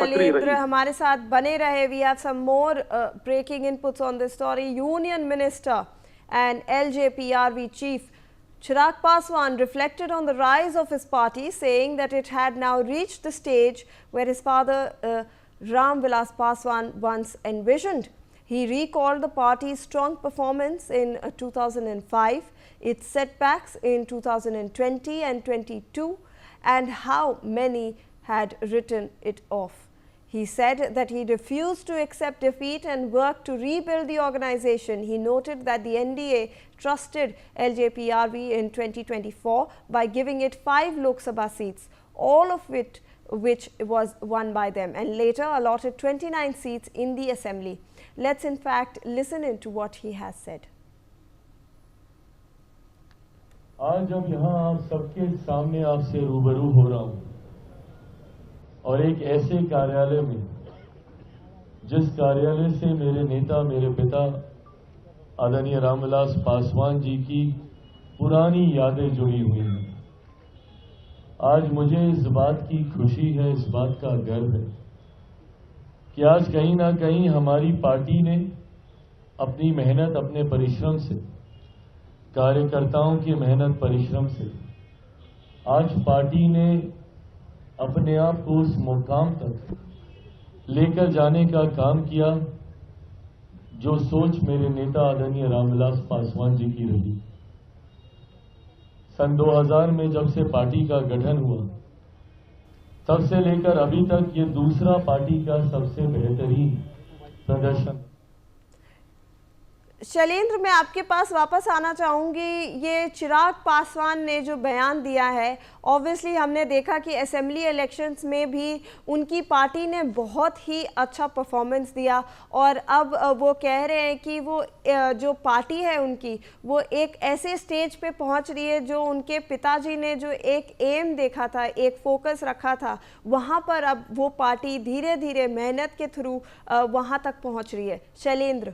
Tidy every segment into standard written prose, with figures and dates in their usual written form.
शैलेंद्र हमारे साथ बने रहे। We have some more breaking inputs on this story. Union minister and LJPRV chief Chirag Paswan reflected on the rise of his party, saying that it had now reached the stage where his father Ram Vilas Paswan once envisioned. He recalled the party's strong performance in 2005, its setbacks in 2020 and 22, and how many had written it off. He said that he refused to accept defeat and worked to rebuild the organization. He noted that the NDA trusted LJPRV in 2024 by giving it 5 Lok Sabha seats, all of which was won by them, and later allotted 29 seats in the assembly. Let's in fact listen into what he has said. आज जब यहाँ आप सबके सामने आपसे रूबरू हो रहा हूँ और एक ऐसे कार्यालय में जिस कार्यालय से मेरे नेता, मेरे पिता आदरणीय रामविलास पासवान जी की पुरानी यादें जुड़ी हुई हैं, आज मुझे इस बात की खुशी है, इस बात का गर्व है कि आज कहीं ना कहीं हमारी पार्टी ने अपनी मेहनत, अपने परिश्रम से, कार्यकर्ताओं की मेहनत परिश्रम से आज पार्टी ने अपने आप को उस मुकाम तक लेकर जाने का काम किया जो सोच मेरे नेता आदरणीय रामविलास पासवान जी की रही। सन 2000 में जब से पार्टी का गठन हुआ तब से लेकर अभी तक ये दूसरा पार्टी का सबसे बेहतरीन प्रदर्शन। शैलेंद्र, मैं आपके पास वापस आना चाहूँगी। ये चिराग पासवान ने जो बयान दिया है, ऑब्वियसली हमने देखा कि असेंबली इलेक्शंस में भी उनकी पार्टी ने बहुत ही अच्छा परफॉर्मेंस दिया और अब वो कह रहे हैं कि वो जो पार्टी है उनकी वो एक ऐसे स्टेज पे पहुंच रही है जो उनके पिताजी ने जो एक एम देखा था, एक फोकस रखा था, वहाँ पर अब वो पार्टी धीरे धीरे मेहनत के थ्रू वहाँ तक पहुँच रही है। शैलेंद्र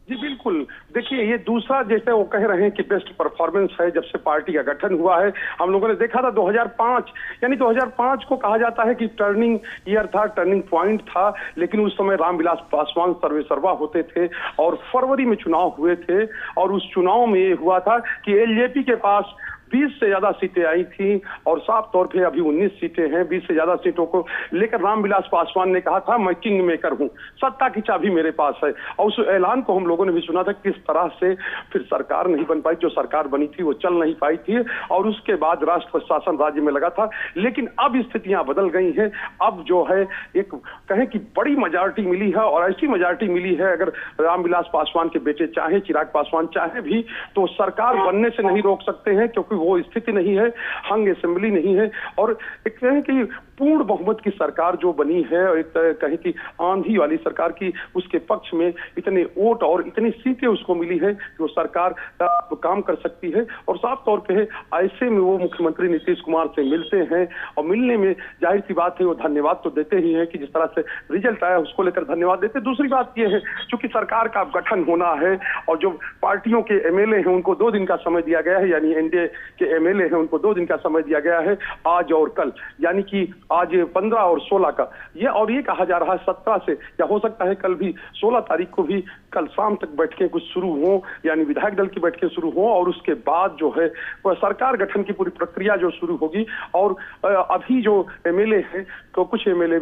जी बिल्कुल, देखिए ये दूसरा जैसे वो कह रहे हैं कि बेस्ट परफॉर्मेंस है जब से पार्टी का गठन हुआ है। हम लोगों ने देखा था 2005, यानी 2005 को कहा जाता है कि टर्निंग ईयर था, टर्निंग पॉइंट था, लेकिन उस समय रामविलास पासवान सर्वेसर्वा होते थे और फरवरी में चुनाव हुए थे और उस चुनाव में ये हुआ था कि एलजेपी के पास 20 से ज्यादा सीटें आई थी और साफ तौर पे अभी 19 सीटें हैं। 20 से ज्यादा सीटों को लेकर रामविलास पासवान ने कहा था, मैं किंग मेकर हूं, सत्ता की चाबी मेरे पास है। और उस ऐलान को हम लोगों ने भी सुना था किस तरह से फिर सरकार नहीं बन पाई, जो सरकार बनी थी वो चल नहीं पाई थी और उसके बाद राष्ट्र शासन राज्य में लगा था। लेकिन अब स्थितियां बदल गई हैं। अब जो है एक कहें कि बड़ी मेजॉरिटी मिली है और ऐसी मेजॉरिटी मिली है, अगर रामविलास पासवान के बेटे चाहे, चिराग पासवान चाहे भी, तो सरकार बनने से नहीं रोक सकते हैं, क्योंकि वो स्थिति नहीं है, हंग असेंबली नहीं है। और एक कहें कि पूर्ण बहुमत की सरकार जो बनी है, एक कहें कि आंधी वाली सरकार की, उसके पक्ष में इतने वोट और इतनी सीटें उसको मिली है कि वो सरकार काम कर सकती है। और साफ तौर पे है, ऐसे में वो मुख्यमंत्री नीतीश कुमार से मिलते हैं और मिलने में जाहिर सी बात है वो धन्यवाद तो देते ही हैं कि जिस तरह से रिजल्ट आया उसको लेकर धन्यवाद देते। दूसरी बात ये है, चूंकि सरकार का गठन होना है और जो पार्टियों के एमएलए हैं उनको 2 दिन का समय दिया गया है, यानी एनडीए के एमएलए हैं उनको 2 दिन का समय दिया गया है, आज और कल, यानी कि आज 15 और 16 का ये, और ये कहा जा रहा है 17 से, या हो सकता है कल भी 16 तारीख को भी कल शाम तक बैठकें कुछ शुरू हों, यानी विधायक दल की बैठकें शुरू हों और उसके बाद जो है वह सरकार गठन की पूरी प्रक्रिया जो शुरू होगी। और अभी जो एमएलए हैं, तो कुछ एमएलए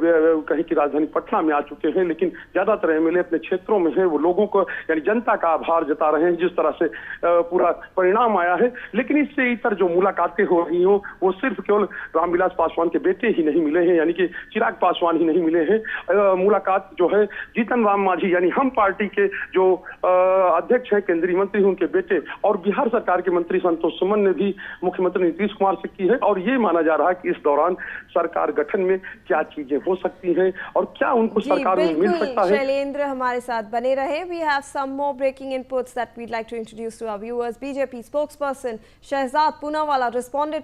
कहीं की राजधानी पटना में आ चुके हैं, लेकिन ज्यादातर एमएलए अपने क्षेत्रों में हैं, वो लोगों को यानी जनता का आभार जता रहे हैं जिस तरह से पूरा परिणाम आया है। लेकिन इससे इतर जो मुलाकातें हो रही हो वो सिर्फ केवल रामविलास पासवान के बेटे ही नहीं मिले हैं, यानी कि चिराग पासवान ही नहीं मिले हैं। मुलाकात जो है जीतन राम मांझी यानी हम पार्टी के जो अध्यक्ष हैं, केंद्रीय मंत्री, उनके बेटे और बिहार सरकार के मंत्री संतोष सुमन ने भी मुख्यमंत्री नीतीश कुमार से की है। और ये माना जा रहा है कि इस दौरान सरकार गठन में क्या चीजें हो सकती हैं और क्या उनको सरकार में मिल सकता है। शैलेंद्र हमारे साथ बने रहे। We have some more breaking inputs that we'd like to introduce to our viewers. BJP spokesperson Shehzad Poonawalla responded to